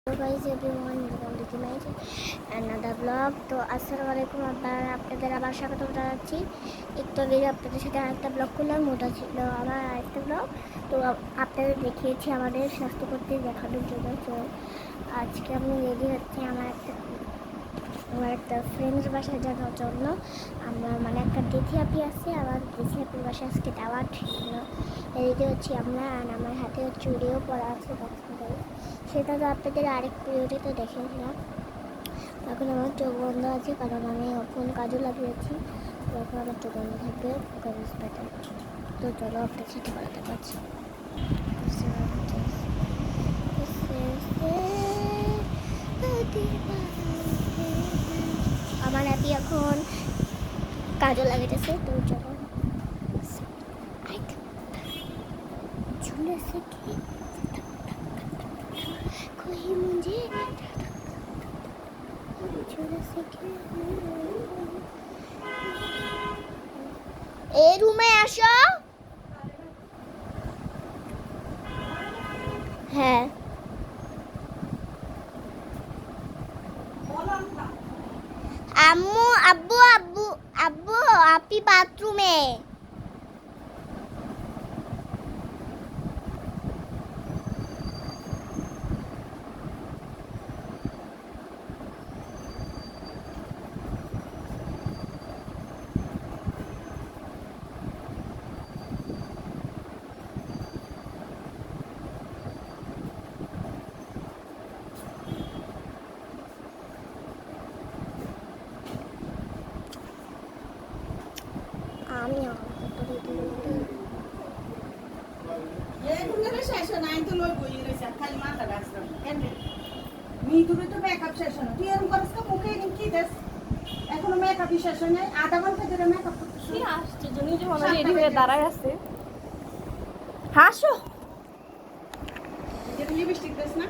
Hello guys everyone, welcome to my another vlog. তো আসসালামু আলাইকুম, আপনাদের আবার স্বাগত জানাচ্ছি। একটু আগে আপনাদের সাথে আরেকটা ব্লগ করলাম, ওটা ছিল আবার আরেকটা ব্লগ। তো আপনাদের দেখিয়েছি আমাদের স্বাস্থ্য করতে দেখানোর জন্য। তো আজকে আমি রেডি হচ্ছি আমার একটা ফ্রেন্ডস বাসায় যাওয়ার জন্য। আমার মানে একটা দিদি আপি আছে, আমার দিদি আপির বাসায় আজকে যাওয়ার জন্য রেডি হচ্ছি আমরা। আর আমার হাতে চুড়িও পরা আছে, সেটা তো আপনাদের আরেক ভিডিওতে দেখেছিলাম। এখন আমার চোখ বন্ধ আছে কারণ আমি ফোন কাজও লাগিয়েছি। এখন আমার চোখ বন্ধ থাকবে, তো চলো আপনার সাথে বলাতে পারছি। আমার অ্যাপি এখন কাজও লাগাইতেছে, তো চলো झूले से की कोई मुझे झूले से की ए रूमे আসো। হ্যাঁ আম্মু আব্বু আব্বু আব্বু আপি বাথরুমে। আমি এখনো মেকআপ শেষ হয় নাই, আধা ঘন্টা ধরে মেকআপ করতেছি। আসছে জন্য যে মনে রেডি হয়ে দাঁড়ায় আছে। হাসো লিপস্টিক দিস না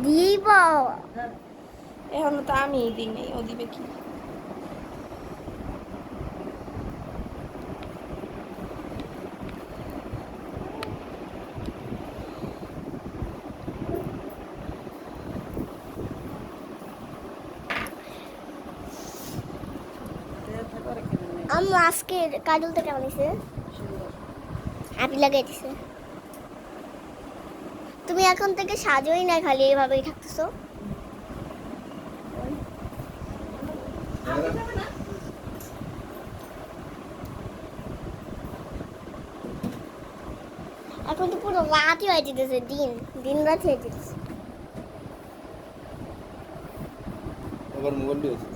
দিব। এখনো তো আমি দিই নেই, ও দিবে কি? আম্মু আজকে কাজলটা কেমন হয়েছে? আপনি লাগাই দিছে। তুমি এখন থেকে সাজোই না, খালি এভাবেই থাকতেছো। এখন তো পুরো রাতই হয়ে যেতেছে, দিন রাত হয়ে যেতেছে। আবার মোবাইল দিয়েছে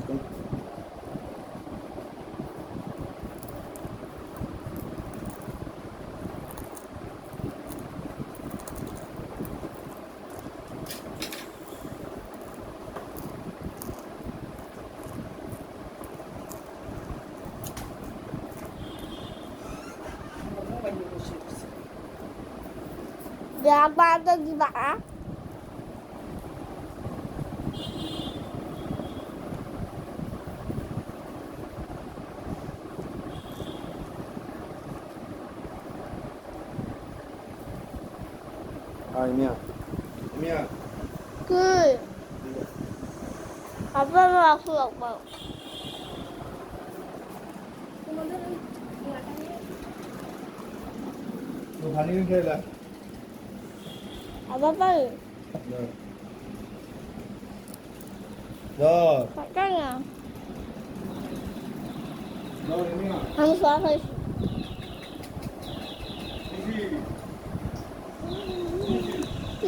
Berapa juga? Mia. Mia. Good. Apa aku apa? तो खाने में खेला Apa apa? Dor. Katanya. Dor Mia. Kamu suara.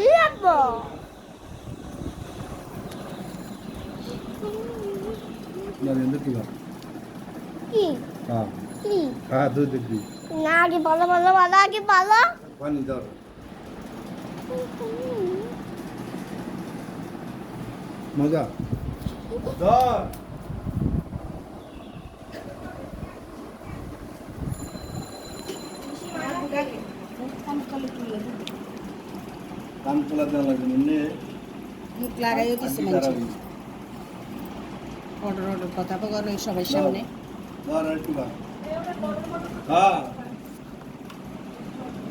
Iya po. Dari yang itu lah. Ki. हाँ Ki. हाँ दूध दी Nah, lagi pala. पानी दर मजा दर काम चला देना लगे मैंने মুখ লাগাইও দিছে মানুষ অর্ডার কথা বলে সবার সামনে। दर है तू हाँ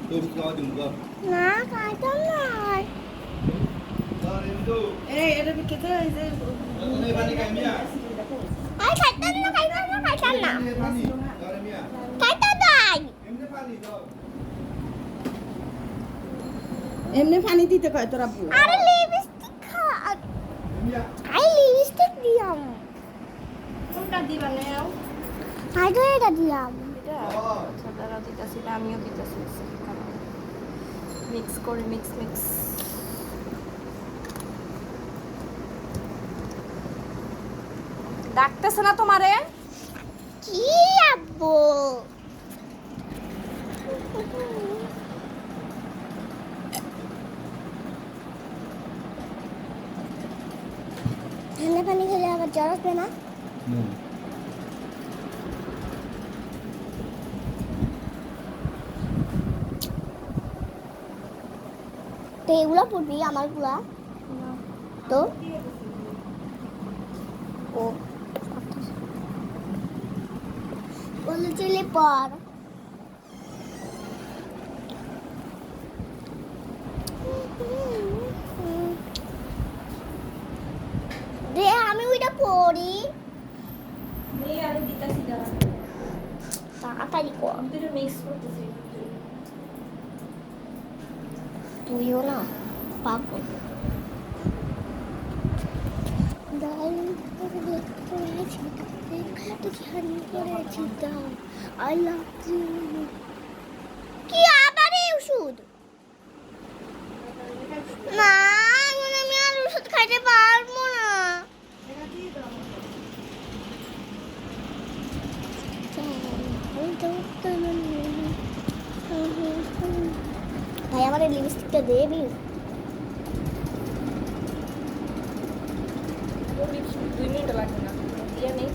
तो उसका दिन दर Nah, kata lah. ধর ইন্দু এই এটার ভিতরে এই যে এই পানি খাই মিয়া আই খাইতাম না খাইতাম না খাইতাম না এই পানি ধর মিয়া খাইতাম নাই এমনি পানি ধর এমনি পানি দিতে কয় তোরা আব্বু আরে লিপস্টিক খা মিয়া আই লিপস্টিক দিয়াম কোনটা দিবা নেও আই তো এটা দিয়াম এটা আচ্ছা দাঁড়াও দিতেছি না আমিও দিতেছি মিক্স করে মিক্স ডাকতেছে না তোমারে কি আব্বু ঠান্ডা পানি খেলে আবার জ্বর আসবে না হুম তো এগুলো পড়বি আমারগুলা তো ও বলে চলে পর দে আমি ওইটা পড়ি নেই আরে দিতেছি দাঁড়া তাড়াতাড়ি কর আমি তো এটা মিক্স করতেছি তুইও না পাগল কি আবার এই ওষুধ না এখন আমি আর ওষুধ খাইতে পারবো না ভাই আমার এই লিপস্টিকটা দে প্লিজ 2 মিনিট লাগবে না দিয়ে নেই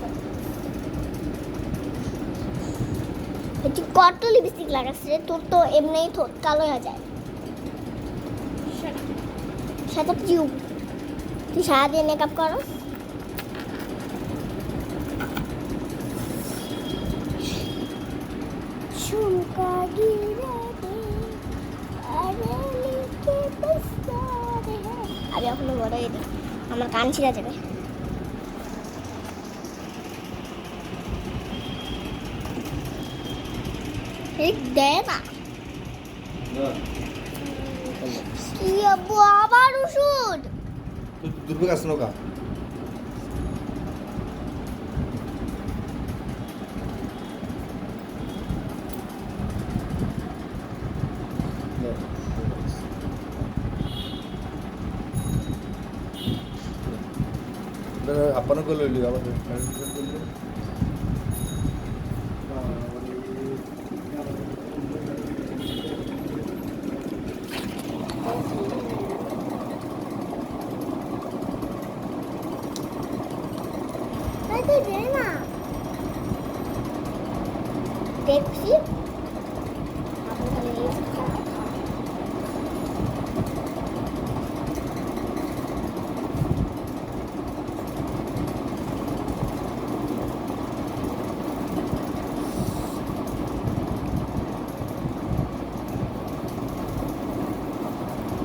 তুই কত লিপস্টিক লাগাচ্ছিস রে তোর তো এমনিই ঠোঁট কালো হয়ে যায় সেটা তুই সারাদিন মেকআপ করো झुमका गिरा दे अरे लेके बसता रहे আমি এখনো বড় হইনি আমার কান ছিঁড়া যাবে ঠিক দে না ধর কি আব্বু আবার ওষুধ তুই দুর্বল আছ নকা आपण कळली आवाज আরে দে না দেখছি আপনি খালি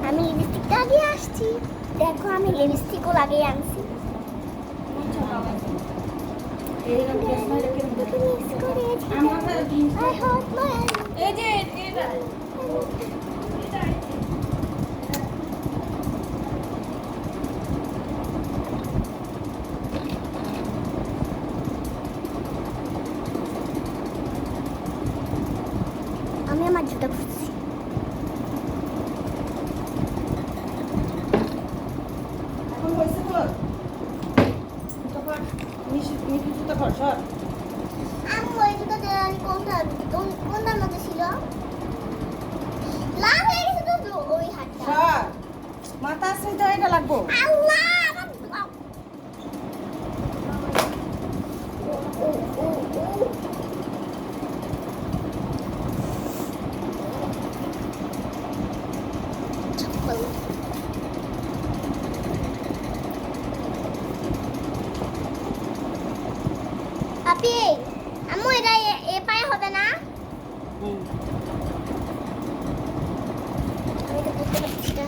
আমি লিপস্টিকটা দিয়ে আসছি দেখো আমি লিপস্টিকও লাগিয়ে আনছি I hope my এই যে এটা আমি আমার জুতা খুঁজছি এখন হইছে তো তখন মিঠু জুতা কর সর আমি ওই জুতা দেওয়ার কোনটার মধ্যে ছিল লাল হয়ে গেছে তো ওই হাতটা সর মাথা আছে তো এটা লাগবো আল্লাহ আপি আম্মু এটা এ পায়ে হবে না আমি তো বুঝতে পারছি না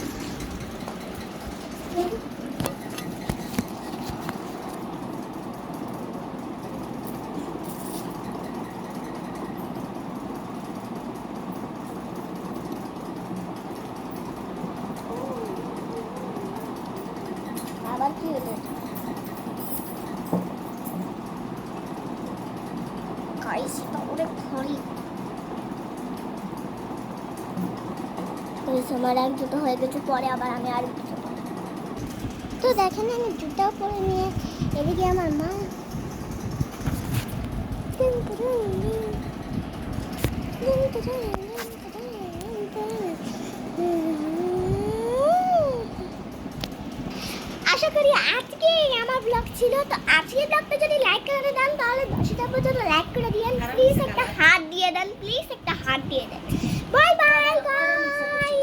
কি হলো গাইস এটা অনেক ভারী আমার এক জুতো হয়ে গেছে পরে আবার আমি আর জুতো পরবো। তো দেখেন আমি জুতো পরে নিয়ে এদিকে আমার মা আশা করি আজকে আমার ব্লগ ছিল তো আজকের ব্লগটা যদি লাইক করে দেন তাহলে 10টা পর্যন্ত লাইক করে দিয়েন প্লিজ একটা হাত দিয়ে দেন প্লিজ একটা হাত দিয়ে দেন বাই বাই গাইস